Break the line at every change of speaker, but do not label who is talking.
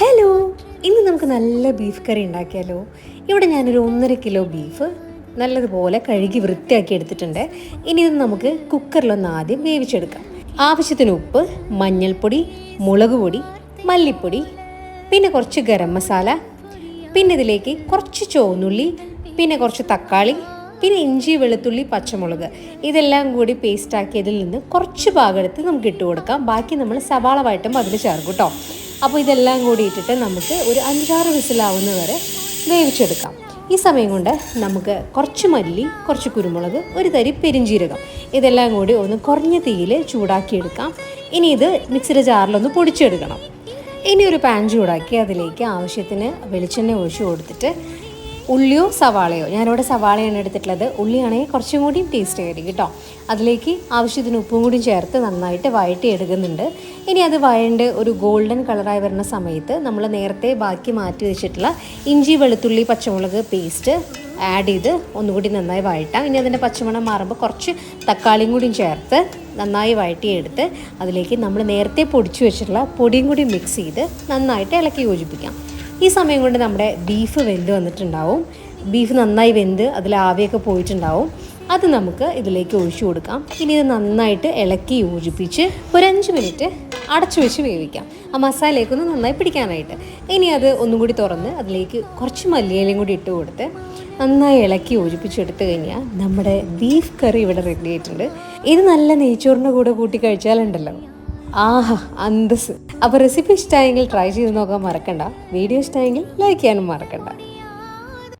Hello, ഇന്ന് നമുക്ക് നല്ല ബീഫ് കറി ഉണ്ടാക്കിയാലോ. ഇവിടെ ഞാനൊരു 1.5 കിലോ ബീഫ് നല്ലതുപോലെ കഴുകി വൃത്തിയാക്കി എടുത്തിട്ടുണ്ട്. ഇനി ഇത് നമുക്ക് കുക്കറിലൊന്ന് ആദ്യം വേവിച്ചെടുക്കാം. ആവശ്യത്തിന് ഉപ്പ്, മഞ്ഞൾപ്പൊടി, മുളക് പൊടി, മല്ലിപ്പൊടി, പിന്നെ കുറച്ച് ഗരം മസാല, പിന്നെ ഇതിലേക്ക് കുറച്ച് ചുവന്നുള്ളി, പിന്നെ കുറച്ച് തക്കാളി, പിന്നെ ഇഞ്ചി, വെളുത്തുള്ളി, പച്ചമുളക് ഇതെല്ലാം കൂടി പേസ്റ്റാക്കിയതിൽ നിന്ന് കുറച്ച് ഭാഗം എടുത്ത് നമുക്ക് ഇട്ട് കൊടുക്കാം. ബാക്കി നമ്മൾ സവാള വഴറ്റുമ്പോൾ അതിൽ ചേർക്കും കേട്ടോ. അപ്പോൾ ഇതെല്ലാം കൂടി ഇട്ടിട്ട് നമുക്ക് ഒരു 5-6 വിസിലാവുന്ന വരെ വേവിച്ചെടുക്കാം. ഈ സമയം കൊണ്ട് നമുക്ക് കുറച്ച് മല്ലി, കുറച്ച് കുരുമുളക്, ഒരു തരി പെരിഞ്ജീരകം ഇതെല്ലാം കൂടി ഒന്ന് കുറഞ്ഞ തീയിൽ ചൂടാക്കിയെടുക്കാം. ഇനി ഇത് മിക്സിയുടെ ജാറിലൊന്ന് പൊടിച്ചെടുക്കണം. ഇനി ഒരു പാൻ ചൂടാക്കി അതിലേക്ക് ആവശ്യത്തിന് വെളിച്ചെണ്ണ ഒഴിച്ച് കൊടുത്തിട്ട് ഉള്ളിയോ സവാളയോ, ഞാനിവിടെ സവാളയാണ് എടുത്തിട്ടുള്ളത്, ഉള്ളിയാണെങ്കിൽ കുറച്ചും കൂടിയും ടേസ്റ്റ് ആയിരിക്കും കേട്ടോ. അതിലേക്ക് ആവശ്യത്തിന് ഉപ്പും കൂടി ചേർത്ത് നന്നായിട്ട് വഴറ്റി എടുക്കുന്നുണ്ട്. ഇനി അത് വഴണ്ട് ഒരു ഗോൾഡൻ കളറായി വരുന്ന സമയത്ത് നമ്മൾ നേരത്തെ ബാക്കി മാറ്റി വെച്ചിട്ടുള്ള ഇഞ്ചി, വെളുത്തുള്ളി, പച്ചമുളക് പേസ്റ്റ് ആഡ് ചെയ്ത് ഒന്നുകൂടി നന്നായി വഴറ്റാം. ഇനി അതിൻ്റെ പച്ചമണം മാറുമ്പോൾ കുറച്ച് തക്കാളിയും കൂടിയും ചേർത്ത് നന്നായി വഴറ്റിയെടുത്ത് അതിലേക്ക് നമ്മൾ നേരത്തെ പൊടിച്ചു വെച്ചിട്ടുള്ള പൊടിയും കൂടി മിക്സ് ചെയ്ത് നന്നായിട്ട് ഇളക്കി യോജിപ്പിക്കാം. ഈ സമയം കൊണ്ട് നമ്മുടെ ബീഫ് വെന്ത് വന്നിട്ടുണ്ടാവും. ബീഫ് നന്നായി വെന്ത് അതിൽ ആവിയൊക്കെ പോയിട്ടുണ്ടാവും. അത് നമുക്ക് ഇതിലേക്ക് ഒഴിച്ചു കൊടുക്കാം. ഇനി ഇത് നന്നായിട്ട് ഇളക്കി യോജിപ്പിച്ച് ഒരു 5 മിനിറ്റ് അടച്ചു വെച്ച് വേവിക്കാം, ആ മസാലയൊക്കെ നന്നായി പിടിക്കാനായിട്ട്. ഇനി അത് ഒന്നും കൂടി തുറന്ന് അതിലേക്ക് കുറച്ച് മല്ലിയിലയും കൂടി ഇട്ട് കൊടുത്ത് നന്നായി ഇളക്കി യോജിപ്പിച്ചെടുത്ത് കഴിഞ്ഞാൽ നമ്മുടെ ബീഫ് കറി ഇവിടെ റെഡി ആയിട്ടുണ്ട്. ഇത് നല്ല നെയ്ച്ചോറിൻ്റെ കൂടെ കൂട്ടി കഴിച്ചാലുണ്ടല്ലോ, ആഹാ അന്തസ്. അപ്പോൾ റെസിപ്പി ഇഷ്ടമായെങ്കിൽ ട്രൈ ചെയ്ത് നോക്കാൻ മറക്കണ്ട. വീഡിയോ ഇഷ്ടമായെങ്കിൽ ലൈക്ക് ചെയ്യാനും മറക്കണ്ട.